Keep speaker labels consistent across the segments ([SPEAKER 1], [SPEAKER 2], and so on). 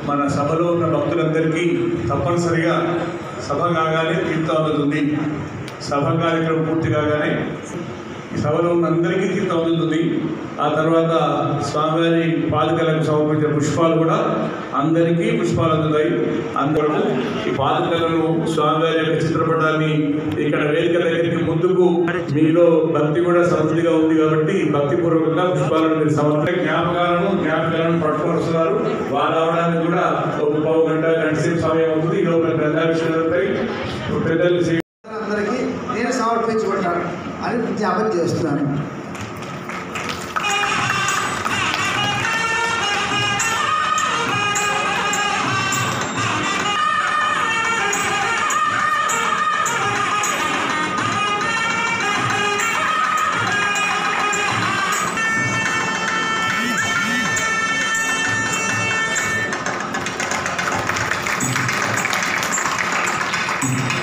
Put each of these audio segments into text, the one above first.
[SPEAKER 1] మన సభలో ఉన్న భక్తులందరికీ తప్పనిసరిగా సభ కాగానే తీర్థం అందుతుంది. సభ కార్యక్రమం పూర్తి కాగానే ఈ సభలో ఉన్న అందరికీ తీర్థం అందుతుంది. ఆ తర్వాత స్వామివారి పాదుకలకు సమర్పించిన పుష్పాలు కూడా అందరికీ పుష్పాలు అందుతాయి. అందరూ ఈ పాదుకలను స్వామివారి యొక్క చిత్రపటాన్ని ఇక్కడ వేదిక దగ్గరికి ముందుకు మీలో భక్తి కూడా సమృద్ధిగా ఉంది కాబట్టి భక్తిపూర్వకంగా పుష్పాలను మీరు జ్ఞాపకాలను పట్టుకొని వస్తున్నారు. వారు అవడానికి కూడా ఒక పావు గంట సేపు సమయం అవుతుంది. ఈ లోపల గ్రంథావిష్కరణపై పెద్దలు
[SPEAKER 2] అందరికీ నేను సమర్పించుకుంటాను అని విజ్ఞాపన చేస్తున్నాను.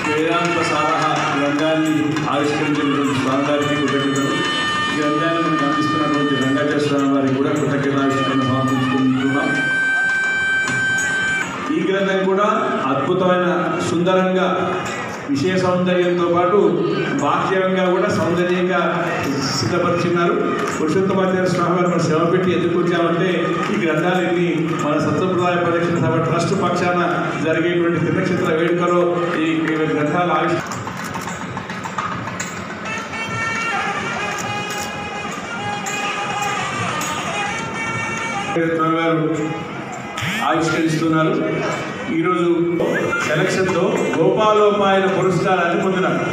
[SPEAKER 1] వేదాంత సారహ గ్రంథాన్ని ఆవిష్కరించినటువంటి స్వామివారికి కృతజ్ఞతలు. ఈ గ్రంథాన్ని మనకు అందిస్తున్నటువంటి రంగాచార్య స్వామి వారికి కూడా కృతజ్ఞతావిష్కరణ సమర్పించుకుంటున్నాం. ఈ గ్రంథం కూడా అద్భుతమైన సుందరంగా విషయ సౌందర్యంతో పాటు బాహ్యంగా కూడా సౌందర్యంగా సిద్ధపరిచినారు. పురుషోత్తమాచార్య స్వామి వారు మనం శ్రమ పెట్టి ఎదుర్కొచ్చామంటే ఈ గ్రంథాలన్నీ మన సత్సంప్రదాయ పరిరక్షణ సభ ట్రస్ట్ పక్షాన జరిగేటువంటి త్రినక్షత్ర వేడుకలో ఈ గ్రంథాలు ఆవిష్కరిస్తున్నారు. ఈరోజు సెలక్షన్తో గోపాలోపాయన పురస్కారాన్ని పొందినారు.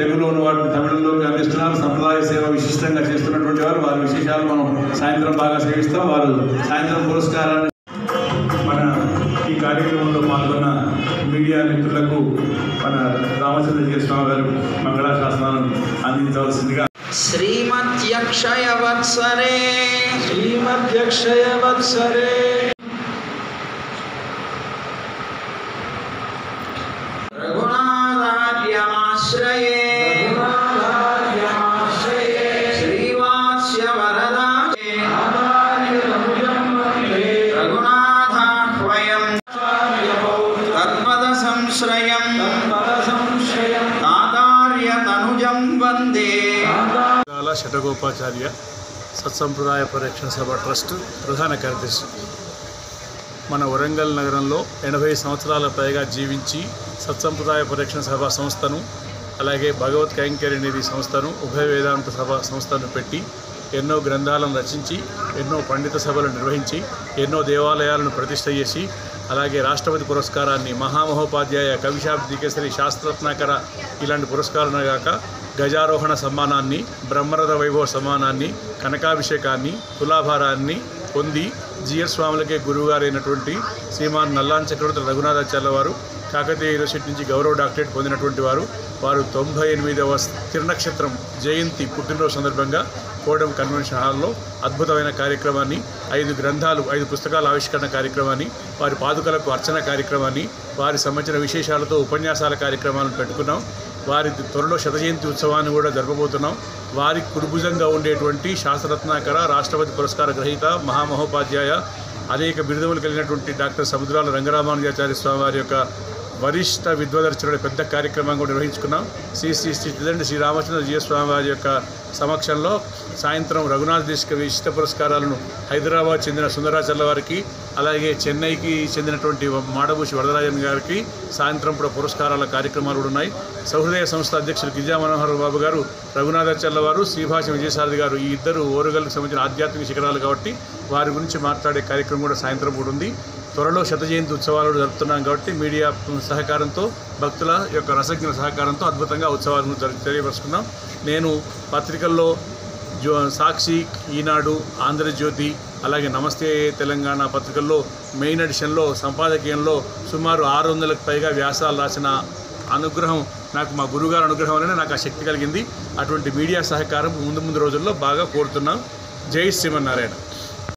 [SPEAKER 1] తెలుగులో ఉన్న వాటిని తమిళంలోకి అందిస్తున్నారు. సంప్రదాయ సేవ విశిష్టంగా చేస్తున్నటువంటి వారు వారి విశేషాలు మనం సాయంత్రం బాగా సేవిస్తాం. వారు సాయంత్రం పురస్కారాన్ని మన ఈ కార్యక్రమంలో పాల్గొన్న మీడియా మిత్రులకు మన రామచంద్ర స్వామి గారు మంగళాశాసనాలను అందించవలసిందిగా.
[SPEAKER 3] శ్రీమద్యక్షయ వత్సరే రఘునాథార్యమాశ్రయే శ్రీవాస్య వరదాయే రఘునాథాహ్వయం తత్పద సంశ్రయం తాతార్య తనుజం వందే.
[SPEAKER 1] శటగోపాచార్య సత్సంప్రదాయ పరిరక్షణ సభ ట్రస్ట్ ప్రధాన కార్యదర్శి. మన వరంగల్ నగరంలో 80 సంవత్సరాల పైగా జీవించి సత్సంప్రదాయ పరిరక్షణ సభ సంస్థను అలాగే భగవత్ కైంకర్య నిధి సంస్థను ఉభయ వేదాంత సభ సంస్థను పెట్టి ఎన్నో గ్రంథాలను రచించి ఎన్నో పండిత సభలు నిర్వహించి ఎన్నో దేవాలయాలను ప్రతిష్ఠ చేసి అలాగే రాష్ట్రపతి పురస్కారాన్ని మహామహోపాధ్యాయ కవిశాబ్ది కేసరి శాస్త్రరత్నాకర ఇలాంటి పురస్కారాలు కాక గజారోహణ సమ్మానాన్ని బ్రహ్మరథ వైభవ సమ్మానాన్ని కనకాభిషేకాన్ని తులాభారాన్ని పొంది జిఎస్ స్వాములకే గురువుగారైనటువంటి శ్రీమాన్ నల్లాన్ చక్రవర్తి రఘునాథాచార్య వారు కాకతీయ యూనివర్సిటీ నుంచి గౌరవ డాక్టరేట్ పొందినటువంటి వారు 98వ తిరునక్షత్రం జయంతి పుట్టినరోజు సందర్భంగా కోడం కన్వెన్షన్ హాల్లో అద్భుతమైన కార్యక్రమాన్ని 5 పుస్తకాల ఆవిష్కరణ కార్యక్రమాన్ని వారి పాదుకలకు అర్చన కార్యక్రమాన్ని వారి సంబంధించిన విశేషాలతో ఉపన్యాసాల కార్యక్రమాలను పెట్టుకున్నాం. వారి త్వరలో శతజయంతి ఉత్సవాన్ని కూడా జరపబోతున్నాం. వారి కుడిభుజంగా ఉండేటువంటి శాస్త్రరత్నాకర రాష్ట్రపతి పురస్కార గ్రహీత మహామహోపాధ్యాయ అనేక బిరుదములు కలిగినటువంటి డాక్టర్ సముద్రాల రంగరామానుజాచార్య స్వామి వారి యొక్క వరిష్ట విద్వదర్శనుడి పెద్ద కార్యక్రమం కూడా నిర్వహించుకున్నాం. శ్రీ రామచంద్ర జిఎస్ స్వామి వారి యొక్క సమక్షంలో సాయంత్రం రఘునాథ్ దేశిక విశిష్ట పురస్కారాలను హైదరాబాద్ చెందిన సుందరాచార్య వారికి అలాగే చెన్నైకి చెందినటువంటి మాడభూషి వరదరాజన్ గారికి సాయంత్రం కూడా పురస్కారాల కార్యక్రమాలు కూడా ఉన్నాయి. సహృదయ సంస్థ అధ్యక్షులు గిరిజా మనోహర్ బాబు గారు, రఘునాథాచార్య వారు, శ్రీభాష విజయసారథి గారు ఈ ఇద్దరు ఓరుగల్కి సంబంధించిన ఆధ్యాత్మిక శిఖరాలు కాబట్టి వారి గురించి మాట్లాడే కార్యక్రమం కూడా సాయంత్రం కూడా ఉంది. త్వరలో శతజయంతి ఉత్సవాలు జరుపుతున్నాం కాబట్టి మీడియా సహకారంతో భక్తుల యొక్క రసజ్ఞుల సహకారంతో అద్భుతంగా ఉత్సవాలను తెలియపరుచుకున్నాం. నేను పత్రికల్లో సాక్షి, ఈనాడు, ఆంధ్రజ్యోతి, అలాగే నమస్తే తెలంగాణ పత్రికల్లో మెయిన్ ఎడిషన్లో సంపాదకీయంలో సుమారు 600లకు పైగా వ్యాసాలు రాసిన అనుగ్రహం నాకు మా గురువుగారి అనుగ్రహం వల్లనే నాకు ఆ శక్తి కలిగింది. అటువంటి మీడియా సహకారం ముందు రోజుల్లో బాగా కోరుతున్నాం. జై శ్రీమన్నారాయణ.